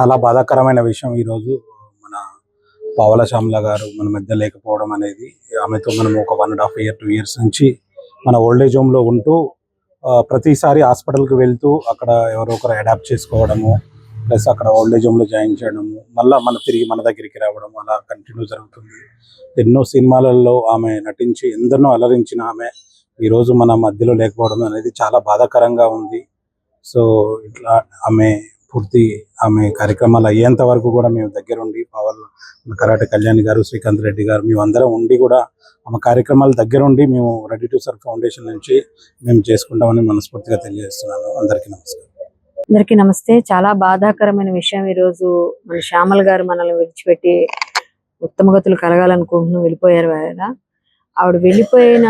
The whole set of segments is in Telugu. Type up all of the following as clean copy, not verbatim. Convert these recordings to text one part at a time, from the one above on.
చాలా బాధాకరమైన విషయం ఈరోజు మన పావల శ్యామల గారు మన మధ్య లేకపోవడం అనేది. ఆమెతో మనం ఒక 1.5 year 2 years నుంచి మన ఓల్డేజ్ హోమ్లో ఉంటూ ప్రతిసారి హాస్పిటల్కి వెళ్తూ అక్కడ ఎవరో ఒకరు అడాప్ట్ చేసుకోవడము, ప్లస్ అక్కడ ఓల్డేజ్ హోమ్లో జాయిన్ చేయడము, మళ్ళీ తిరిగి మన దగ్గరికి రావడం అలా కంటిన్యూ జరుగుతుంది. ఎన్నో సినిమాలలో ఆమె నటించి ఎందరినో అలరించిన ఆమె ఈరోజు మన మధ్యలో లేకపోవడం అనేది చాలా బాధాకరంగా ఉంది. సో ఇట్లా ఆమె కార్యక్రమాలు అయ్యేంత వరకు కూడా మేము దగ్గరుండి పవర్ కరాటే కళ్యాణి గారు, శ్రీకాంత్ రెడ్డి గారు మేమందరం ఉండి కూడా ఆమె కార్యక్రమాల దగ్గరుండి మేము రెడీ టు సర్వ్ ఫౌండేషన్ నుంచి మేము చేసుకుంటామని మనస్ఫూర్తిగా తెలియజేస్తున్నాను. అందరికీ నమస్కారం. అందరికీ నమస్తే. చాలా బాధాకరమైన విషయం. ఈరోజు మన శ్యామల గారు మనల్ని విడిచిపెట్టి ఉత్తమగతులు కలగాలనుకుంటున్నాం వెళ్ళిపోయారు. ఆవిడ వెళ్ళిపోయిన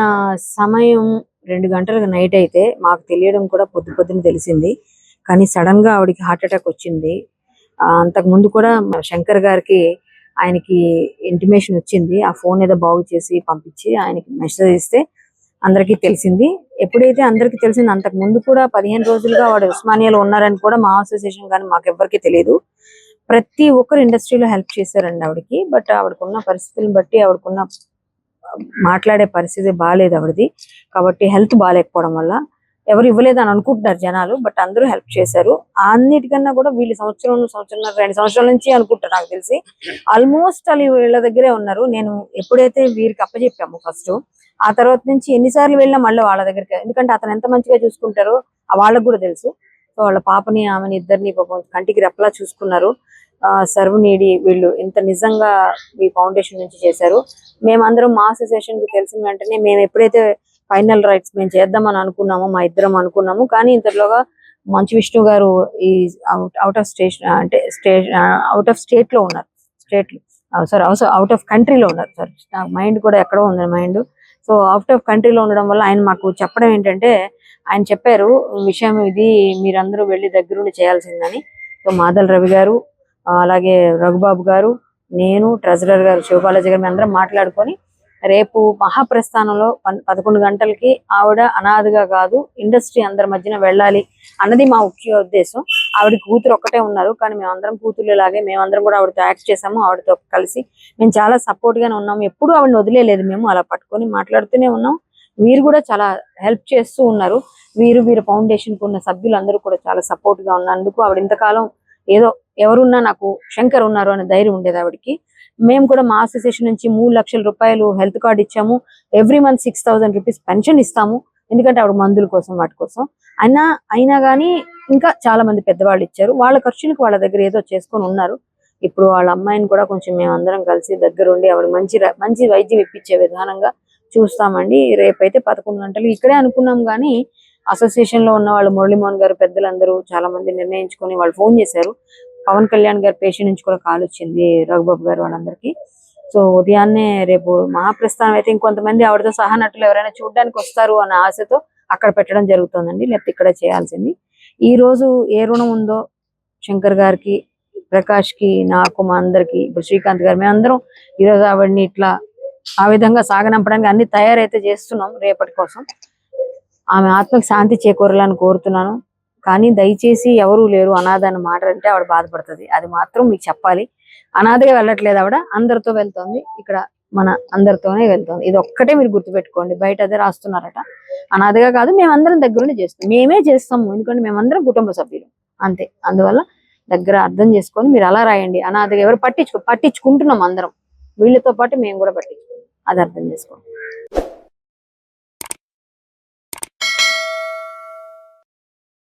సమయం 2 గంటలకు నైట్ అయితే మాకు తెలియడం కూడా పొద్దున తెలిసింది. కానీ సడన్ గా ఆవిడకి హార్ట్ అటాక్ వచ్చింది. అంతకు ముందు కూడా శంకర్ గారికి ఆయనకి ఇంటిమేషన్ వచ్చింది. ఆ ఫోన్ ఏదో బాగు చేసి పంపించి ఆయనకి మెసేజ్ ఇస్తే అందరికీ తెలిసింది. ఎప్పుడైతే అందరికీ తెలిసింది, అంతకు ముందు కూడా 15 రోజులుగా ఆవిడ ఉస్మానియాలో ఉన్నారని కూడా మా అసోసియేషన్ కానీ మాకెవ్వరికి తెలియదు. ప్రతి ఒక్కరు ఇండస్ట్రీలో హెల్ప్ చేశారండి ఆవిడకి. బట్ ఆవిడకున్న పరిస్థితులను బట్టి ఆవిడకున్న మాట్లాడే పరిస్థితి బాగాలేదు ఆవిడది. కాబట్టి హెల్త్ బాగాలేకపోవడం వల్ల ఎవరు ఇవ్వలేదు అని అనుకుంటున్నారు జనాలు. బట్ అందరూ హెల్ప్ చేశారు. అన్నిటికన్నా కూడా వీళ్ళు సంవత్సరంన్నర 2 సంవత్సరాల నుంచి అనుకుంటారు నాకు తెలిసి. ఆల్మోస్ట్ వాళ్ళు వీళ్ళ దగ్గరే ఉన్నారు. నేను ఎప్పుడైతే వీరికి అప్పచెప్పాము ఫస్ట్, ఆ తర్వాత నుంచి ఎన్నిసార్లు వెళ్ళినా మళ్ళీ వాళ్ళ దగ్గరికి. ఎందుకంటే అతను ఎంత మంచిగా చూసుకుంటారో వాళ్ళకు కూడా తెలుసు. సో వాళ్ళ పాపని ఆమెని ఇద్దరిని పాపం కంటికి రెప్పలా చూసుకున్నారు. సర్వ్ నీడి వీళ్ళు ఇంత నిజంగా ఈ ఫౌండేషన్ నుంచి చేశారు. మేమందరం మా అసోసియేషన్ కి తెలిసిన వెంటనే మేము ఎప్పుడైతే ఫైనల్ రైట్స్ మేము చేద్దామని అనుకున్నాము, మా ఇద్దరం అనుకున్నాము. కానీ ఇంతలోగా మంచు విష్ణు గారు ఈ అవుట్ ఆఫ్ స్టేషన్ అంటే అవుట్ ఆఫ్ స్టేట్ లో ఉన్నారు. అవుట్ ఆఫ్ కంట్రీలో ఉన్నారు. సార్ నాకు మైండ్ కూడా ఎక్కడో ఉంది మైండ్. సో అవుట్ ఆఫ్ కంట్రీలో ఉండడం వల్ల ఆయన మాకు చెప్పడం ఏంటంటే, ఆయన చెప్పారు విషయం ఇది మీరందరూ వెళ్ళి దగ్గరుండి చేయాల్సిందని. సో మాదల్ రవి గారు, అలాగే రఘుబాబు గారు, నేను, ట్రెజరర్ గారు శివబాలాజీ గారు అందరం మాట్లాడుకొని రేపు మహాప్రస్థానంలో 11 గంటలకి ఆవిడ అనాథగా కాదు, ఇండస్ట్రీ అందరి మధ్యన వెళ్ళాలి అన్నది మా ముఖ్య ఉద్దేశం. ఆవిడ కూతురు ఒక్కటే ఉన్నారు, కానీ మేమందరం కూతుర్లాగే మేమందరం కూడా ఆవిడతో యాక్ట్ చేసాము. ఆవిడతో కలిసి మేము చాలా సపోర్ట్ గానే ఉన్నాము. ఎప్పుడు ఆవిడని వదిలేదు. మేము అలా పట్టుకొని మాట్లాడుతూనే ఉన్నాం. వీరు కూడా చాలా హెల్ప్ చేస్తూ ఉన్నారు. వీరు ఫౌండేషన్ కు ఉన్న సభ్యులందరూ కూడా చాలా సపోర్ట్ గా ఉన్నందుకు ఆవిడ ఇంతకాలం ఏదో ఎవరున్నా నాకు శంకర్ ఉన్నారు అనే ధైర్యం ఉండేది ఆవిడకి. మేము కూడా మా అసోసియేషన్ నుంచి 3 లక్షల రూపాయలు హెల్త్ కార్డు ఇచ్చాము. ఎవ్రీ మంత్ 6,000 రూపీస్ పెన్షన్ ఇస్తాము. ఎందుకంటే ఆవిడ మందుల కోసం వాటి కోసం. అయినా కానీ ఇంకా చాలా మంది పెద్దవాళ్ళు ఇచ్చారు. వాళ్ళ ఖర్చులకు వాళ్ళ దగ్గర ఏదో చేసుకొని ఉన్నారు. ఇప్పుడు వాళ్ళ అమ్మాయిని కూడా కొంచెం మేమందరం కలిసి దగ్గరుండి ఆవిడ మంచి వైద్యం ఇప్పించే విధానంగా చూస్తామండి. రేపైతే 11 గంటలు ఇక్కడే అనుకున్నాం. కానీ అసోసియేషన్ లో ఉన్న వాళ్ళు మురళీమోహన్ గారు పెద్దలందరూ చాలా మంది నిర్ణయించుకొని వాళ్ళు ఫోన్ చేశారు. పవన్ కళ్యాణ్ గారి పేషెంట్ నుంచి కూడా కాల్ వచ్చింది, రఘుబాబు గారు వాళ్ళందరికీ. సో ఉదయాన్నే రేపు మహాప్రస్థానం అయితే ఇంకొంతమంది ఆవిడతో సహా నటులు ఎవరైనా చూడడానికి వస్తారు అన్న ఆశతో అక్కడ పెట్టడం జరుగుతుందండి. లేకపోతే ఇక్కడ చేయాల్సింది. ఈ రోజు ఏ రుణం ఉందో శంకర్ గారికి, ప్రకాష్ కి, నాకు, మా అందరికి, ఇప్పుడు శ్రీకాంత్ గారు మేమందరం ఈరోజు ఆవిడని ఇట్లా ఆ విధంగా సాగనంపడానికి అన్ని తయారైతే చేస్తున్నాం రేపటి కోసం. ఆమె ఆత్మకి శాంతి చేకూరాలని కోరుతున్నాను. కానీ దయచేసి ఎవరూ లేరు అనాథ అని మాట అంటే ఆవిడ బాధపడుతుంది. అది మాత్రం మీకు చెప్పాలి. అనాథగా వెళ్ళట్లేదు ఆవిడ, అందరితో వెళ్తోంది. ఇక్కడ మన అందరితోనే వెళ్తోంది. ఇది ఒక్కటే మీరు గుర్తుపెట్టుకోండి. బయట అదే రాస్తున్నారట. అనాథగా కాదు, మేమందరం దగ్గరుండి చేస్తాం. మేమే చేస్తాము, ఎందుకంటే మేమందరం కుటుంబ సభ్యులు అంతే. అందువల్ల దగ్గర అర్థం చేసుకొని మీరు అలా రాయండి. అనాథగా ఎవరు పట్టించుకుంటున్నాం అందరం. వీళ్ళతో పాటు మేము కూడా పట్టించుకోండి. అది అర్థం చేసుకోండి.